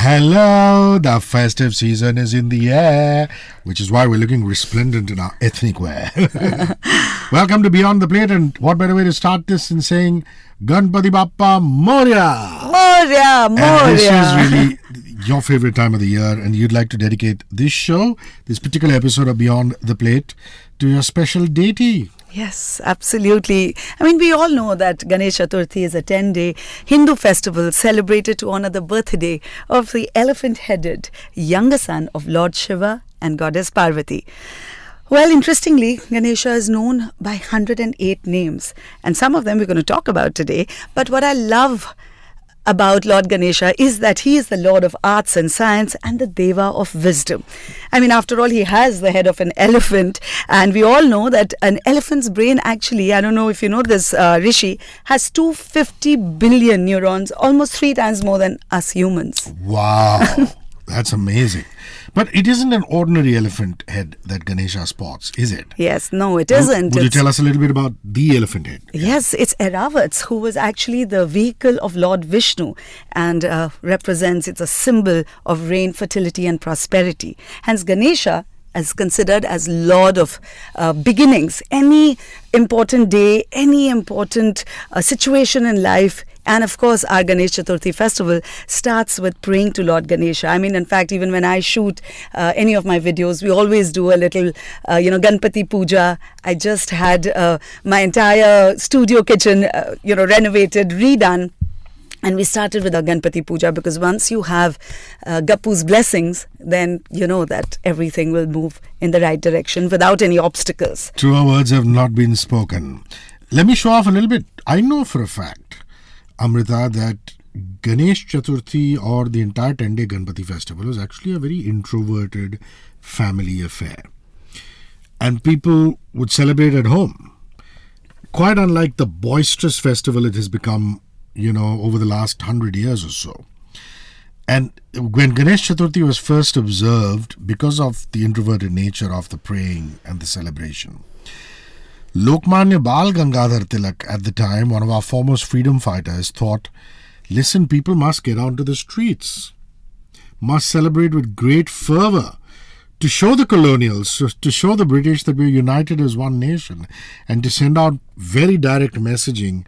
Hello, the festive season is in the air, which is why we're looking resplendent in our ethnic wear. Welcome to Beyond the Plate, and what better way to start this than saying Ganpati Bappa Moria! Moria, Moria! And this is really your favorite time of the year, and you'd like to dedicate this show, this particular episode of Beyond the Plate, to your special deity. Yes, absolutely. I mean, we all know that Ganesh Chaturthi is a 10-day Hindu festival celebrated to honor the birthday of the elephant-headed younger son of Lord Shiva and Goddess Parvati. Well, interestingly, Ganesha is known by 108 names, and some of them we're going to talk about today. But what I love about Lord Ganesha is that he is the Lord of arts and science and the Deva of wisdom. I mean, after all, he has the head of an elephant, and we all know that an elephant's brain actually, I don't know if you know this, Rishi, has 250 billion neurons, almost 3 times more than us humans. Wow, that's amazing. But it isn't an ordinary elephant head that Ganesha sports, is it? Yes, no, it isn't. Would you tell us a little bit about the elephant head? Yes, it's Airavats, who was actually the vehicle of Lord Vishnu and represents, it's a symbol of rain, fertility and prosperity. Hence, Ganesha is considered as Lord of beginnings. Any important day, any important situation in life. And of course, our Ganesh Chaturthi festival starts with praying to Lord Ganesha. I mean, in fact, even when I shoot any of my videos, we always do a little, Ganpati Puja. I just had my entire studio kitchen, renovated, redone. And we started with our Ganpati Puja because once you have Gappu's blessings, then you know that everything will move in the right direction without any obstacles. Truer words have not been spoken. Let me show off a little bit. I know for a fact, Amrita, that Ganesh Chaturthi or the entire 10-day Ganpati festival is actually a very introverted family affair. And people would celebrate at home. Quite unlike the boisterous festival it has become, over the last 100 years or so. And when Ganesh Chaturthi was first observed, because of the introverted nature of the praying and the celebration, Lokmanya Bal Gangadhar Tilak, at the time, one of our foremost freedom fighters, thought, listen, people must get onto the streets, must celebrate with great fervor to show the colonials, to show the British that we're united as one nation, and to send out very direct messaging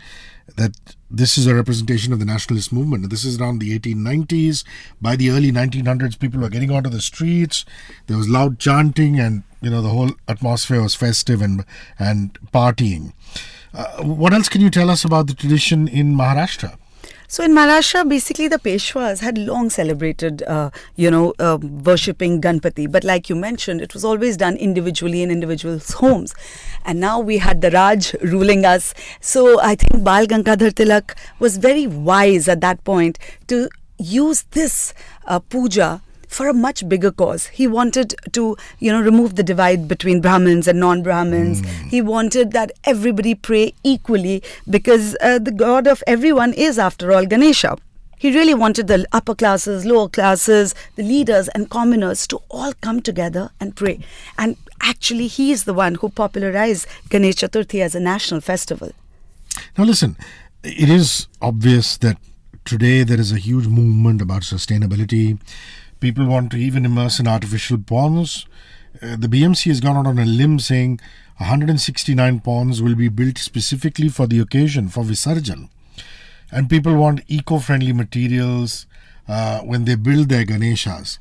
that this is a representation of the nationalist movement. This is around the 1890s. By the early 1900s, people were getting onto the streets. There was loud chanting, and the whole atmosphere was festive and partying. What else can you tell us about the tradition in Maharashtra? So in Maharashtra, basically the Peshwas had long celebrated, worshipping Ganpati. But like you mentioned, it was always done individually in individuals' homes. And now we had the Raj ruling us. So I think Bal Gangadhar Tilak was very wise at that point to use this puja for a much bigger cause. He wanted to, remove the divide between Brahmins and non-Brahmins. He wanted that everybody pray equally because the God of everyone is, after all, Ganesha. He really wanted the upper classes, lower classes, the leaders and commoners to all come together and pray. And actually, he is the one who popularized Ganesh Chaturthi as a national festival. Now listen, it is obvious that today there is a huge movement about sustainability. People want to even immerse in artificial ponds. The BMC has gone out on a limb saying 169 ponds will be built specifically for the occasion, for Visarjan. And people want eco-friendly materials when they build their Ganeshas.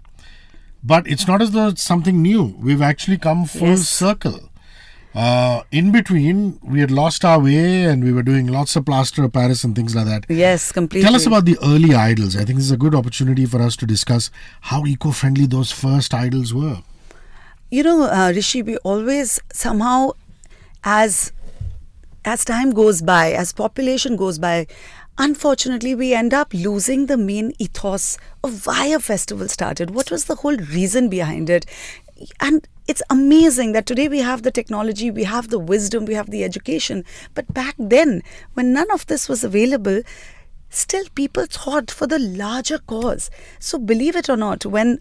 But it's not as though it's something new. We've actually come full circle. In between, we had lost our way and we were doing lots of plaster of Paris and things like that. Yes, completely. Tell us about the early idols. I think this is a good opportunity for us to discuss how eco-friendly those first idols were. Rishi, we always somehow, as time goes by, as population goes by, unfortunately, we end up losing the main ethos of why a festival started. What was the whole reason behind it? And it's amazing that today we have the technology, we have the wisdom, we have the education. But back then, when none of this was available, still people thought for the larger cause. So believe it or not, when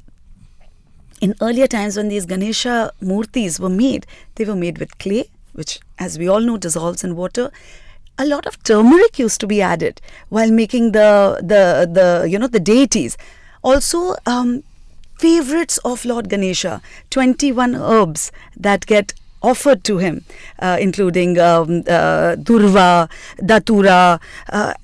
in earlier times when these Ganesha murtis were made, they were made with clay, which, as we all know, dissolves in water. A lot of turmeric used to be added while making the deities. Also, favorites of Lord Ganesha, 21 herbs that get offered to him, including Durva, Datura,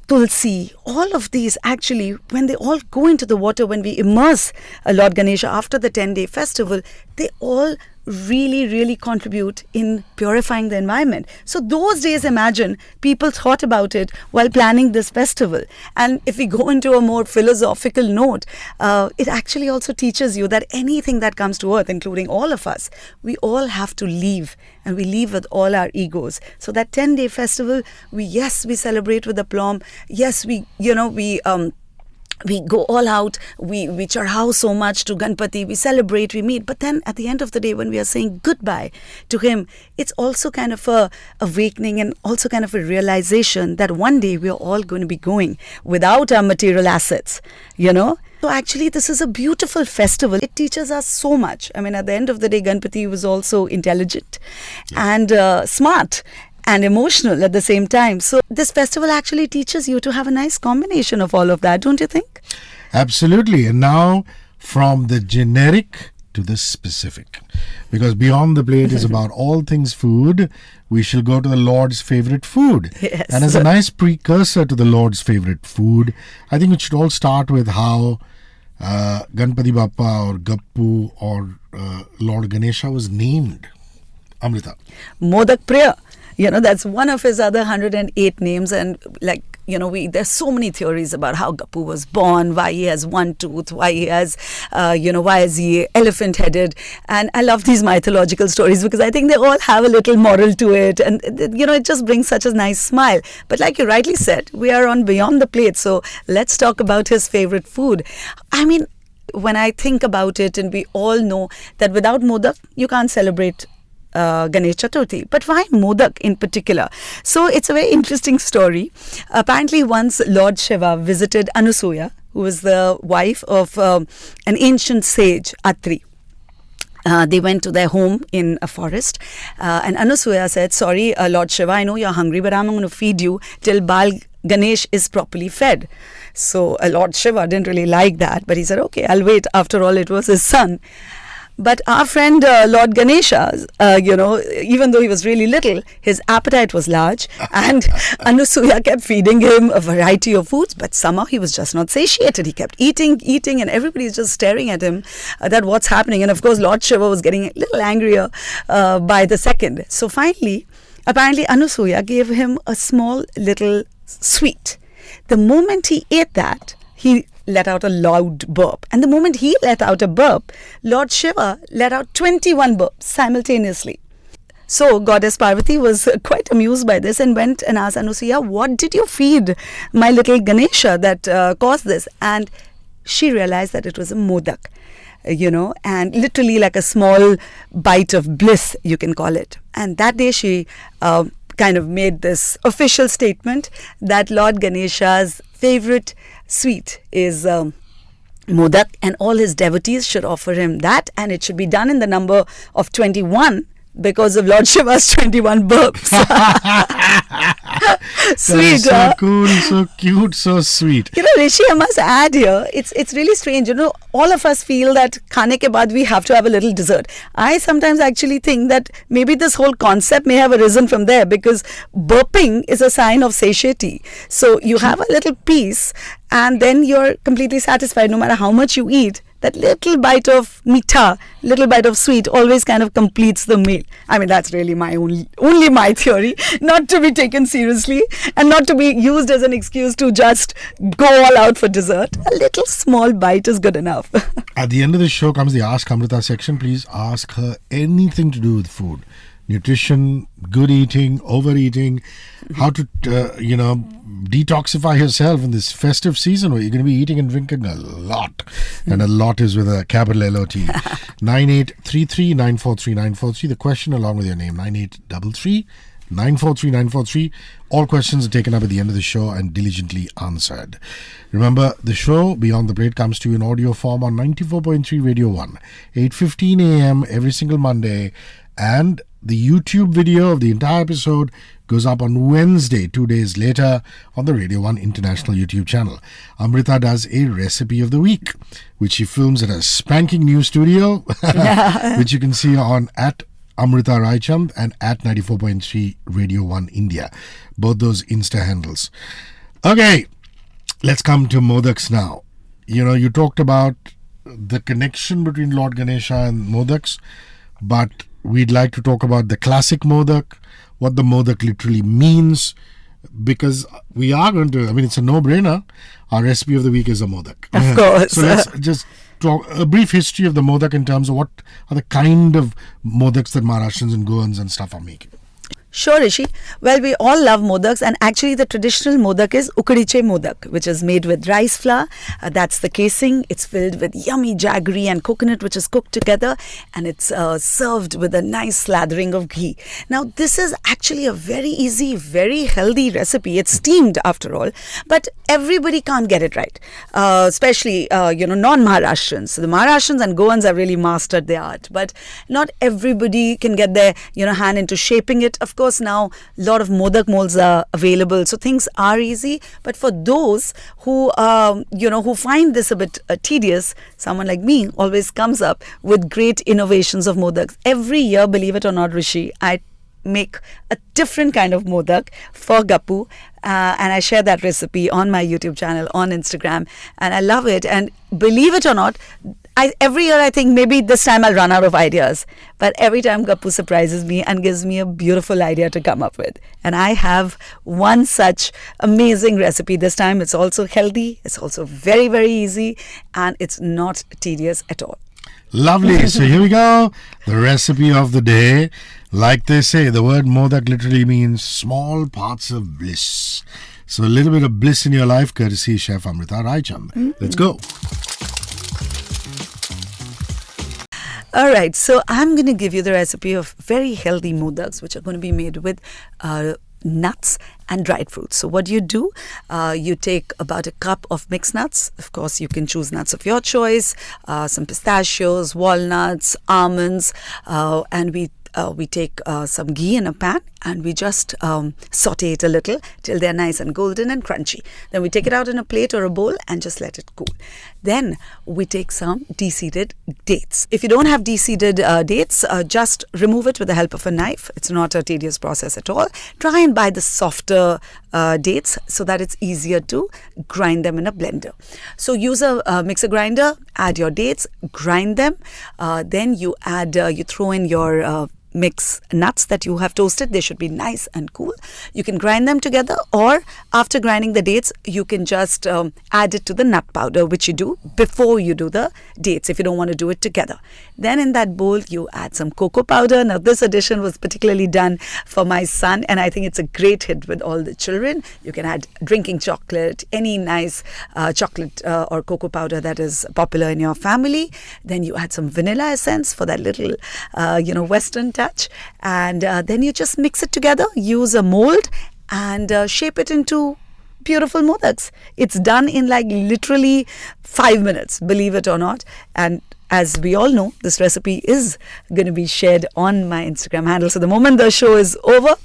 Tulsi. All of these actually, when they all go into the water, when we immerse Lord Ganesha after the 10-day festival, they all really contribute in purifying the environment. So those days, imagine, people thought about it while planning this festival. And if we go into a more philosophical note, it actually also teaches you that anything that comes to earth, including all of us, we all have to leave, and we leave with all our egos. So that 10-day festival, we celebrate with aplomb. Yes, we go all out, we charhao so much to Ganpati, we celebrate, we meet. But then at the end of the day, when we are saying goodbye to him, it's also kind of a awakening and also kind of a realization that one day we are all going to be going without our material assets, So actually, this is a beautiful festival. It teaches us so much. I mean, at the end of the day, Ganpati was also intelligent and smart and emotional at the same time. So this festival actually teaches you to have a nice combination of all of that, don't you think? Absolutely. And now from the generic to the specific, because Beyond the Plate is about all things food, we shall go to the Lord's favorite food. Yes. And as a nice precursor to the Lord's favorite food, I think it should all start with how Ganpati Bappa or Gappu or Lord Ganesha was named. Amrita. Modak Priya. That's one of his other 108 names. And there's so many theories about how Gappu was born, why he has one tooth, why he has, why is he elephant headed. And I love these mythological stories because I think they all have a little moral to it. And, it just brings such a nice smile. But like you rightly said, we are on Beyond the Plate. So let's talk about his favorite food. I mean, when I think about it, and we all know that without Modak, you can't celebrate Ganesh Chaturthi. But why Modak in particular? So it's a very interesting story. Apparently once Lord Shiva visited Anusuya, who was the wife of an ancient sage, Atri. They went to their home in a forest, and Anusuya said, sorry, Lord Shiva, I know you're hungry, but I'm going to feed you till Bal Ganesh is properly fed. So Lord Shiva didn't really like that, but he said, okay, I'll wait. After all, it was his son. But our friend Lord Ganesha, even though he was really little, his appetite was large, and Anusuya kept feeding him a variety of foods, but somehow he was just not satiated. He kept eating, and everybody's just staring at him that what's happening. And of course, Lord Shiva was getting a little angrier by the second. So finally, apparently Anusuya gave him a small little sweet. The moment he ate that, he let out a loud burp. And the moment he let out a burp, Lord Shiva let out 21 burps simultaneously. So Goddess Parvati was quite amused by this and went and asked Anusuya, what did you feed my little Ganesha that caused this? And she realized that it was a modak, and literally like a small bite of bliss, you can call it. And that day she kind of made this official statement that Lord Ganesha's favorite sweet is Modak, and all his devotees should offer him that, and it should be done in the number of 21 because of Lord Shiva's 21 burps. Sweet, so cool, so cute, so sweet. Rishi, I must add here, it's really strange. All of us feel that khane ke baad we have to have a little dessert. I sometimes actually think that maybe this whole concept may have arisen from there, because burping is a sign of satiety. So you have a little piece and then you're completely satisfied no matter how much you eat. That little bite of meetha, little bite of sweet always kind of completes the meal. I mean, that's really my only my theory, not to be taken seriously and not to be used as an excuse to just go all out for dessert. A little small bite is good enough. At the end of the show comes the Ask Amrita section. Please ask her anything to do with food. Nutrition, good eating, overeating, how to, detoxify yourself in this festive season where you're going to be eating and drinking a lot. And a lot is with a capital L-O-T. 9833-943-943. The question along with your name, 9833-943-943. All questions are taken up at the end of the show and diligently answered. Remember, the show Beyond the Plate comes to you in audio form on 94.3 Radio 1, 8:15 a.m. every single Monday. And the YouTube video of the entire episode goes up on Wednesday, 2 days later, on the Radio 1 International YouTube channel. Amrita does a recipe of the week, which she films at a spanking new studio, which you can see on at Amrita Raichand and at 94.3 Radio 1 India. Both those Insta handles. Okay, let's come to modaks now. You talked about the connection between Lord Ganesha and modaks, but we'd like to talk about the classic modak, what the modak literally means, because we are going to, it's a no-brainer. Our recipe of the week is a modak. Of course. So let's just talk a brief history of the modak in terms of what are the kind of modaks that Maharashtrians and Goans and stuff are making. Sure, Rishi. Well, we all love modaks, and actually the traditional modak is ukdiche modak, which is made with rice flour. That's the casing. It's filled with yummy jaggery and coconut, which is cooked together, and it's served with a nice slathering of ghee. Now, this is actually a very easy, very healthy recipe. It's steamed after all, but everybody can't get it right, especially, non-Maharashtrians. So the Maharashtrians and Goans have really mastered the art, but not everybody can get their, hand into shaping it. Of course, now a lot of modak molds are available, so things are easy. But for those who, who find this a bit tedious, someone like me always comes up with great innovations of modaks. Every year, believe it or not, Rishi, I make a different kind of modak for Gappu, and I share that recipe on my YouTube channel, on Instagram, and I love it. And believe it or not, every year I think maybe this time I'll run out of ideas, but every time Gappu surprises me and gives me a beautiful idea to come up with. And I have one such amazing recipe this time. It's also healthy, it's also very, very easy, and it's not tedious at all. Lovely. So here we go. The recipe of the day. Like they say, the word modak literally means small parts of bliss. So a little bit of bliss in your life, courtesy Chef Amrita Raichand. Let's go. All right, so I'm going to give you the recipe of very healthy modaks, which are going to be made with nuts and dried fruits. So what you do, you take about a cup of mixed nuts. Of course, you can choose nuts of your choice, some pistachios, walnuts, almonds, and we take some ghee in a pan, and we just saute it a little till they're nice and golden and crunchy. Then we take it out in a plate or a bowl and just let it cool. Then we take some de-seeded dates. If you don't have de-seeded dates, just remove it with the help of a knife. It's not a tedious process at all. Try and buy the softer dates so that it's easier to grind them in a blender. So use a mixer grinder, add your dates, grind them. Then you throw in your mix nuts that you have toasted. They should be nice and cool. You can grind them together, or after grinding the dates, you can just add it to the nut powder, which you do before you do the dates if you don't want to do it together. Then in that bowl, you add some cocoa powder. Now this addition was particularly done for my son, and I think it's a great hit with all the children. You can add drinking chocolate, any nice chocolate or cocoa powder that is popular in your family. Then you add some vanilla essence for that little, Western touch, and then you just mix it together. Use a mold and shape it into beautiful modaks. It's done in like literally 5 minutes, believe it or not. And as we all know, this recipe is going to be shared on my Instagram handle. So the moment the show is over,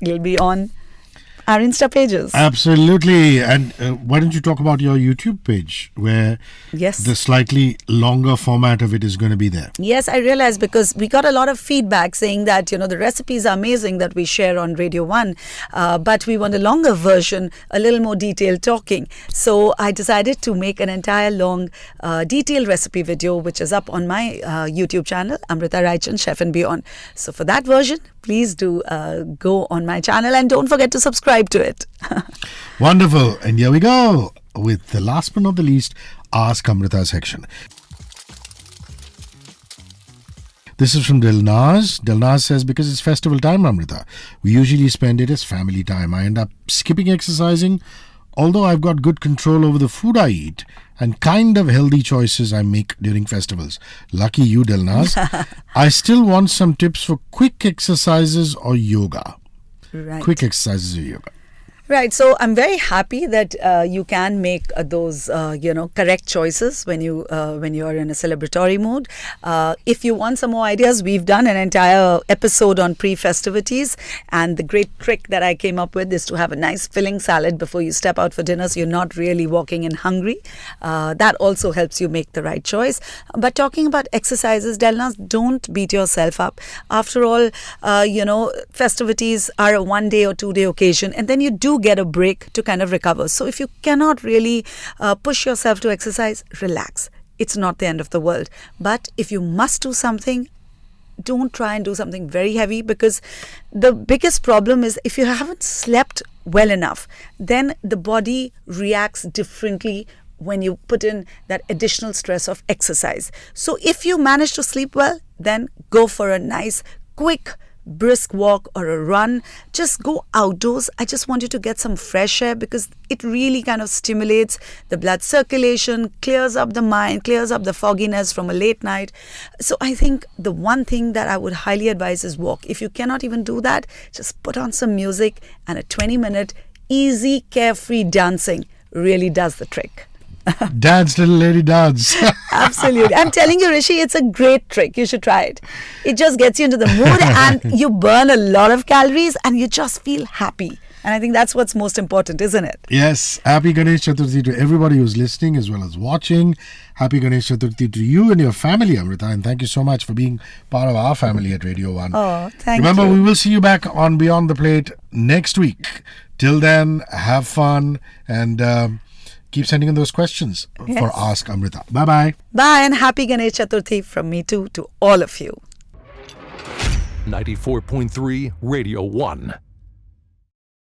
it'll be on our Insta pages. Absolutely. And why don't you talk about your YouTube page, where the slightly longer format of it is going to be there? Yes, I realized, because we got a lot of feedback saying that, the recipes are amazing that we share on Radio 1, but we want a longer version, a little more detailed talking. So I decided to make an entire long detailed recipe video, which is up on my YouTube channel, Amrita Raichand Chef and Beyond. So for that version, please do go on my channel and don't forget to subscribe to it. Wonderful. And here we go with the last but not the least, Ask Amrita section. This is from Dilnaz. Dilnaz says, because it's festival time, Amrita, we usually spend it as family time. I end up skipping exercising, although I've got good control over the food I eat and kind of healthy choices I make during festivals. Lucky you, Dilnaz. I still want some tips for quick exercises or yoga. Right. Quick exercises or yoga. Right. So I'm very happy that you can make those, correct choices when you are in a celebratory mood. If you want some more ideas, we've done an entire episode on pre-festivities, and the great trick that I came up with is to have a nice filling salad before you step out for dinner, so you're not really walking in hungry. That also helps you make the right choice. But talking about exercises, Delnas, don't beat yourself up. After all, festivities are a 1 day or 2 day occasion, and then you do get a break to kind of recover. So if you cannot really push yourself to exercise, relax. It's not the end of the world. But if you must do something, don't try and do something very heavy, because the biggest problem is if you haven't slept well enough, then the body reacts differently when you put in that additional stress of exercise. So if you manage to sleep well, then go for a nice, quick, brisk walk or a run. Just go outdoors. I just want you to get some fresh air, because it really kind of stimulates the blood circulation, clears up the mind, clears up the fogginess from a late night. So I think the one thing that I would highly advise is walk. If you cannot even do that, just put on some music, and a 20-minute easy, carefree dancing really does the trick. Dance, little lady, dance. Absolutely. I'm telling you, Rishi, it's a great trick. You should try it. It just gets you into the mood, and you burn a lot of calories, and you just feel happy. And I think that's what's most important, isn't it? Yes. Happy Ganesh Chaturthi to everybody who's listening as well as watching. Happy Ganesh Chaturthi to you and your family, Amrita. And thank you so much for being part of our family at Radio 1. Oh, thank Remember, you. we will see you back on Beyond the Plate next week. Till then, have fun and keep sending in those questions for Ask Amrita. Bye-bye. Bye, and happy Ganesh Chaturthi from me too to all of you. 94.3 Radio 1.